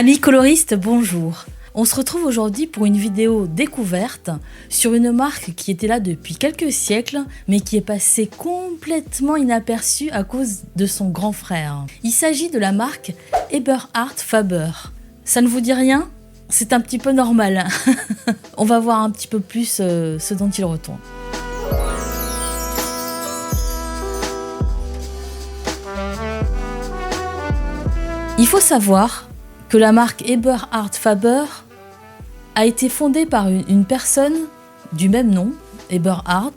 Amis coloristes, bonjour. On se retrouve aujourd'hui pour une vidéo découverte sur une marque qui était là depuis quelques siècles, mais qui est passée complètement inaperçue à cause de son grand frère. Il s'agit de la marque Eberhard Faber. Ça ne vous dit rien ? C'est un petit peu normal. On va voir un petit peu plus ce dont il retourne. Il faut savoir que la marque Eberhard Faber a été fondée par une personne du même nom, Eberhard,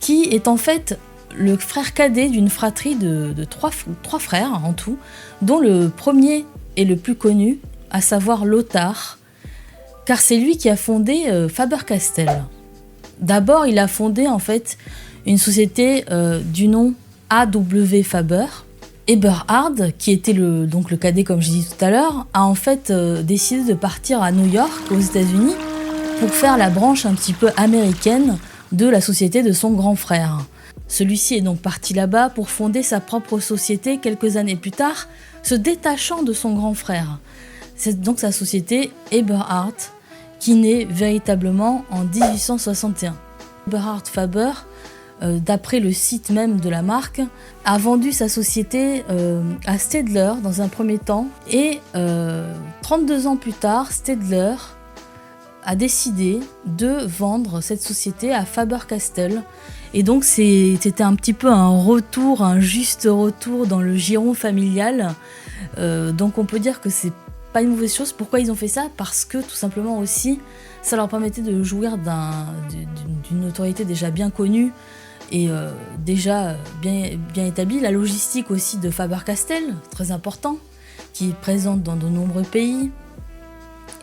qui est en fait le frère cadet d'une fratrie de trois frères en tout, dont le premier est le plus connu, à savoir Lothar, car c'est lui qui a fondé Faber-Castell. D'abord, il a fondé en fait une société du nom A.W. Faber. Eberhard, qui était le cadet comme je disais tout à l'heure, a en fait décidé de partir à New York, aux États-Unis, pour faire la branche un petit peu américaine de la société de son grand frère. Celui-ci est donc parti là-bas pour fonder sa propre société quelques années plus tard, se détachant de son grand frère. C'est donc sa société Eberhard qui naît véritablement en 1861. Eberhard Faber, d'après le site même de la marque, a vendu sa société à Staedtler dans un premier temps et 32 ans plus tard, Staedtler a décidé de vendre cette société à Faber-Castell. Et donc c'était un petit peu un juste retour dans le giron familial. Donc on peut dire que c'est pas une mauvaise chose. Pourquoi ils ont fait ça ? Parce que tout simplement aussi, ça leur permettait de jouir d'une autorité déjà bien connue et déjà bien établie. La logistique aussi de Faber-Castell, très important, qui est présente dans de nombreux pays.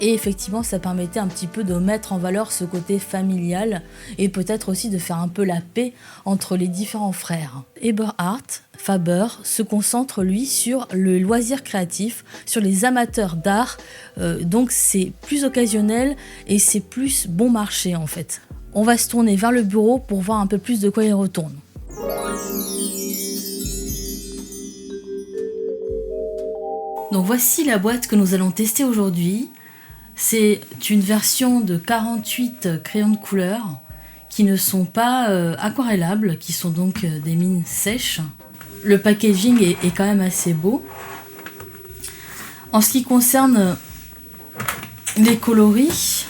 Et effectivement, ça permettait un petit peu de mettre en valeur ce côté familial et peut-être aussi de faire un peu la paix entre les différents frères. Eberhard Faber se concentre, lui, sur le loisir créatif, sur les amateurs d'art. Donc c'est plus occasionnel et c'est plus bon marché en fait. On va se tourner vers le bureau pour voir un peu plus de quoi il retourne. Donc voici la boîte que nous allons tester aujourd'hui. C'est une version de 48 crayons de couleur qui ne sont pas aquarellables, qui sont donc des mines sèches. Le packaging est quand même assez beau. En ce qui concerne les coloris,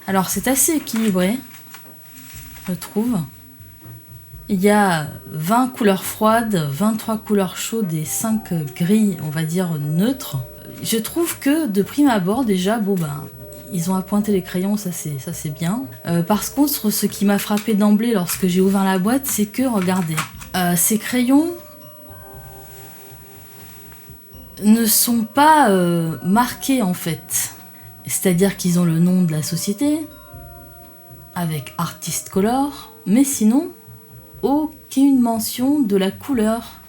alors c'est assez équilibré, je trouve. Il y a 20 couleurs froides, 23 couleurs chaudes et 5 gris, on va dire neutres. Je trouve que de prime abord déjà, ils ont appointé les crayons, ça c'est bien. Par contre, ce qui m'a frappé d'emblée lorsque j'ai ouvert la boîte, c'est que, regardez, ces crayons ne sont pas marqués en fait. C'est-à-dire qu'ils ont le nom de la société, avec Artist Color, mais sinon, aucune mention de la couleur.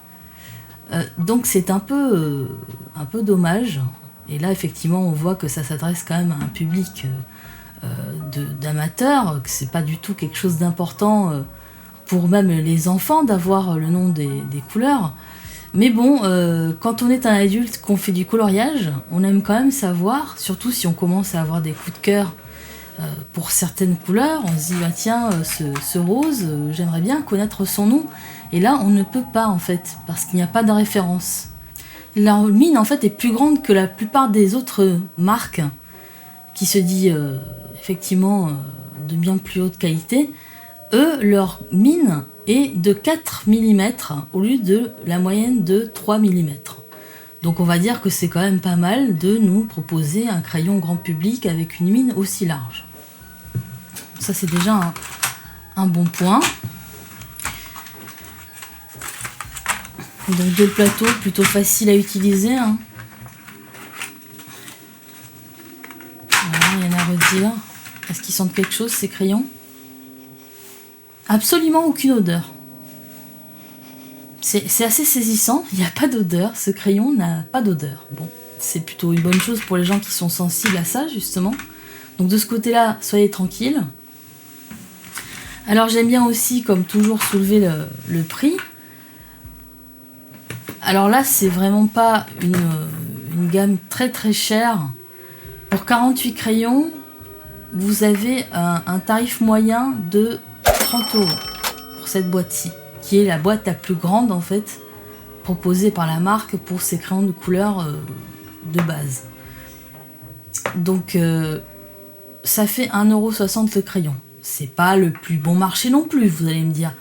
Donc c'est un peu dommage. Et là, effectivement, on voit que ça s'adresse quand même à un public d'amateurs, que c'est pas du tout quelque chose d'important pour même les enfants d'avoir le nom des couleurs. Mais bon, quand on est un adulte, qu'on fait du coloriage, on aime quand même savoir, surtout si on commence à avoir des coups de cœur pour certaines couleurs, on se dit tiens, ce rose, j'aimerais bien connaître son nom. Et là, on ne peut pas en fait, parce qu'il n'y a pas de référence. La mine en fait est plus grande que la plupart des autres marques, qui se dit effectivement de bien plus haute qualité. Eux, leur mine est de 4 mm au lieu de la moyenne de 3 mm. Donc on va dire que c'est quand même pas mal de nous proposer un crayon grand public avec une mine aussi large. Ça c'est déjà un bon point. Donc deux plateaux plutôt faciles à utiliser. Voilà, rien à redire. Est-ce qu'ils sentent quelque chose ces crayons ? Absolument aucune odeur. C'est assez saisissant, il n'y a pas d'odeur, ce crayon n'a pas d'odeur. Bon, c'est plutôt une bonne chose pour les gens qui sont sensibles à ça, justement. Donc de ce côté-là, soyez tranquilles. Alors j'aime bien aussi, comme toujours, soulever le prix. Alors là, c'est vraiment pas une gamme très très chère. Pour 48 crayons, vous avez un tarif moyen de 30 € pour cette boîte-ci, qui est la boîte la plus grande en fait, proposée par la marque pour ces crayons de couleur de base. Donc ça fait 1,60 € le crayon. C'est pas le plus bon marché non plus, vous allez me dire.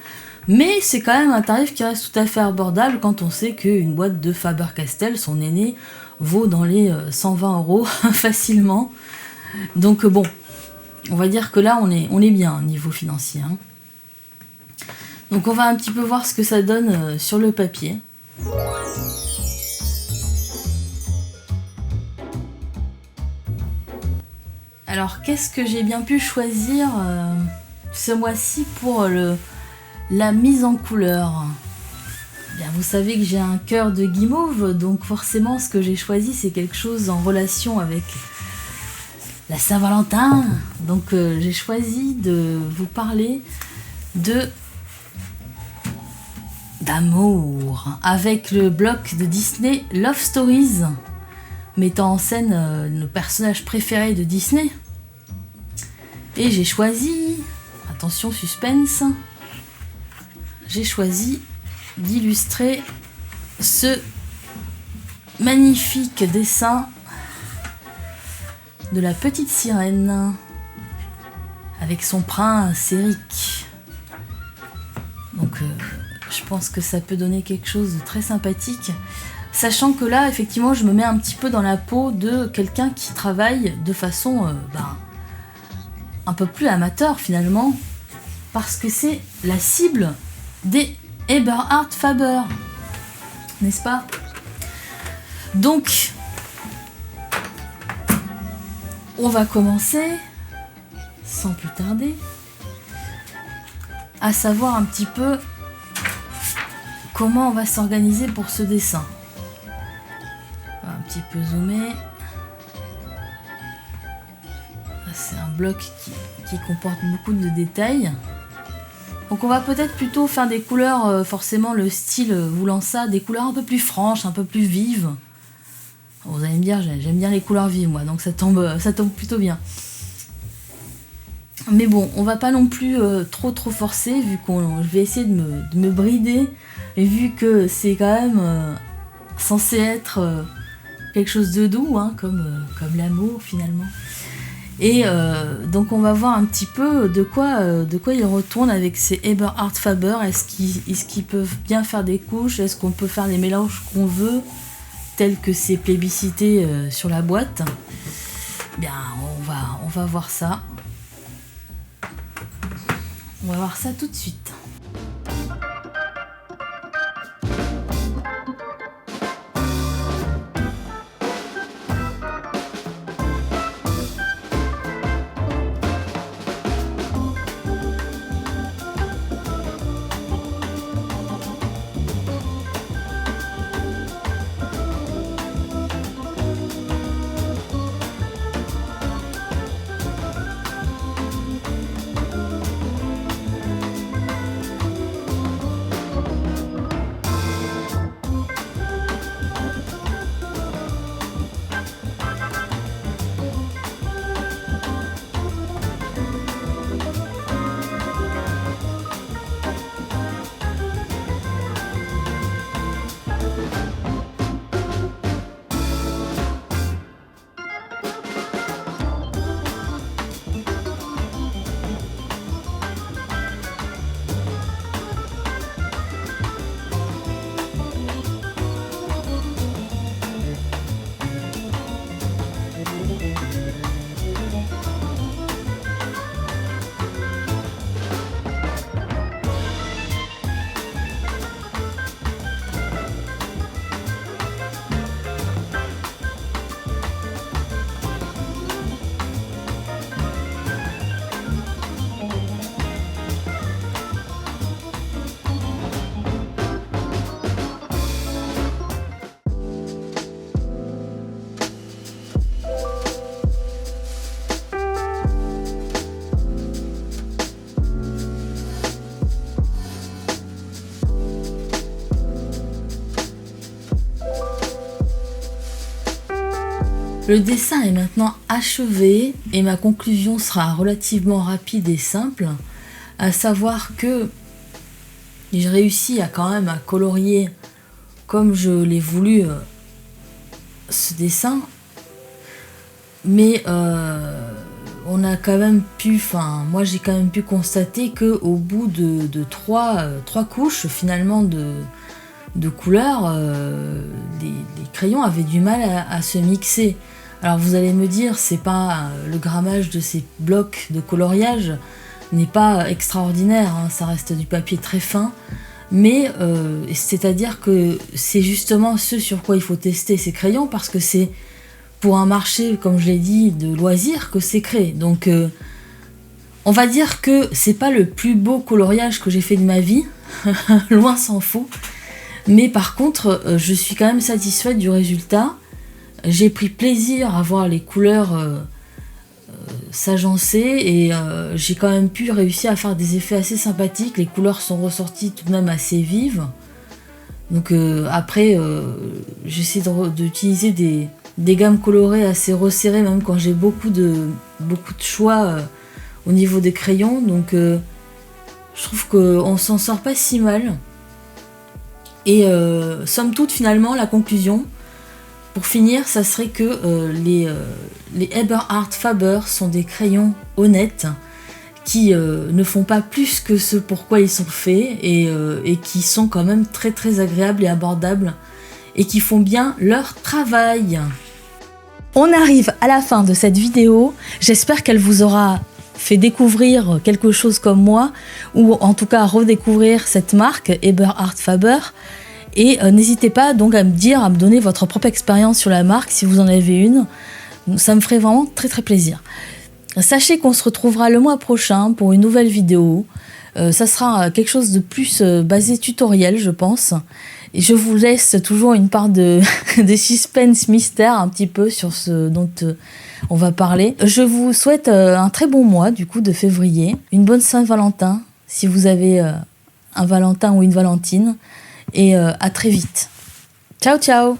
Mais c'est quand même un tarif qui reste tout à fait abordable quand on sait qu'une boîte de Faber-Castell, son aîné, vaut dans les 120 € facilement. Donc bon, on va dire que là on est bien au niveau financier. Hein. Donc on va un petit peu voir ce que ça donne sur le papier. Alors qu'est-ce que j'ai bien pu choisir ce mois-ci pour la mise en couleur? Bien, vous savez que j'ai un cœur de guimauve, donc forcément ce que j'ai choisi c'est quelque chose en relation avec la Saint-Valentin. Donc j'ai choisi de vous parler d'amour avec le bloc de Disney Love Stories, mettant en scène nos personnages préférés de Disney. Et j'ai choisi, attention suspense, j'ai choisi d'illustrer ce magnifique dessin de la petite sirène avec son prince Eric. Donc je pense que ça peut donner quelque chose de très sympathique, sachant que là effectivement je me mets un petit peu dans la peau de quelqu'un qui travaille de façon un peu plus amateur finalement, parce que c'est la cible des Eberhard Faber, n'est-ce pas? Donc on va commencer sans plus tarder à savoir un petit peu comment on va s'organiser pour ce dessin. On va un petit peu zoomer. C'est un bloc qui comporte beaucoup de détails. Donc on va peut-être plutôt faire des couleurs, forcément le style voulant ça, des couleurs un peu plus franches, un peu plus vives. Vous allez me dire, j'aime bien les couleurs vives moi, donc ça tombe plutôt bien. Mais bon, on va pas non plus trop forcer, vu je vais essayer de me brider, et vu que c'est quand même censé être quelque chose de doux, hein, comme l'amour finalement. Et donc on va voir un petit peu de quoi il retourne avec ces Eberhard Faber. Est-ce qu'ils peuvent bien faire des couches? Est-ce qu'on peut faire les mélanges qu'on veut, tels que c'est plébiscité sur la boîte? Bien, on va voir ça. On va voir ça tout de suite. Le dessin est maintenant achevé et ma conclusion sera relativement rapide et simple, à savoir que j'ai réussi à quand même à colorier comme je l'ai voulu ce dessin, mais on a quand même pu, moi j'ai quand même pu constater que au bout de trois couches finalement de couleurs, les crayons avaient du mal à se mixer. Alors vous allez me dire, c'est pas le grammage de ces blocs de coloriage n'est pas extraordinaire, hein, ça reste du papier très fin, mais c'est-à-dire que c'est justement ce sur quoi il faut tester ces crayons, parce que c'est pour un marché, comme je l'ai dit, de loisirs que c'est créé. Donc on va dire que c'est pas le plus beau coloriage que j'ai fait de ma vie, loin s'en faut, mais par contre je suis quand même satisfaite du résultat. J'ai pris plaisir à voir les couleurs s'agencer et j'ai quand même pu réussir à faire des effets assez sympathiques. Les couleurs sont ressorties tout de même assez vives. Donc après, j'essaie d'utiliser des gammes colorées assez resserrées, même quand j'ai beaucoup de choix au niveau des crayons. Donc je trouve qu'on s'en sort pas si mal. Et somme toute, finalement, la conclusion, pour finir, ça serait que les Eberhard Faber sont des crayons honnêtes qui ne font pas plus que ce pourquoi ils sont faits et qui sont quand même très très agréables et abordables et qui font bien leur travail. On arrive à la fin de cette vidéo. J'espère qu'elle vous aura fait découvrir quelque chose comme moi, ou en tout cas redécouvrir cette marque Eberhard Faber. Et n'hésitez pas donc à me donner votre propre expérience sur la marque si vous en avez une. Ça me ferait vraiment très très plaisir. Sachez qu'on se retrouvera le mois prochain pour une nouvelle vidéo. Ça sera quelque chose de plus basé tutoriel, je pense. Et je vous laisse toujours une part de suspense mystère un petit peu sur ce dont on va parler. Je vous souhaite un très bon mois du coup de février. Une bonne Saint-Valentin si vous avez un Valentin ou une Valentine. Et à très vite. Ciao ciao!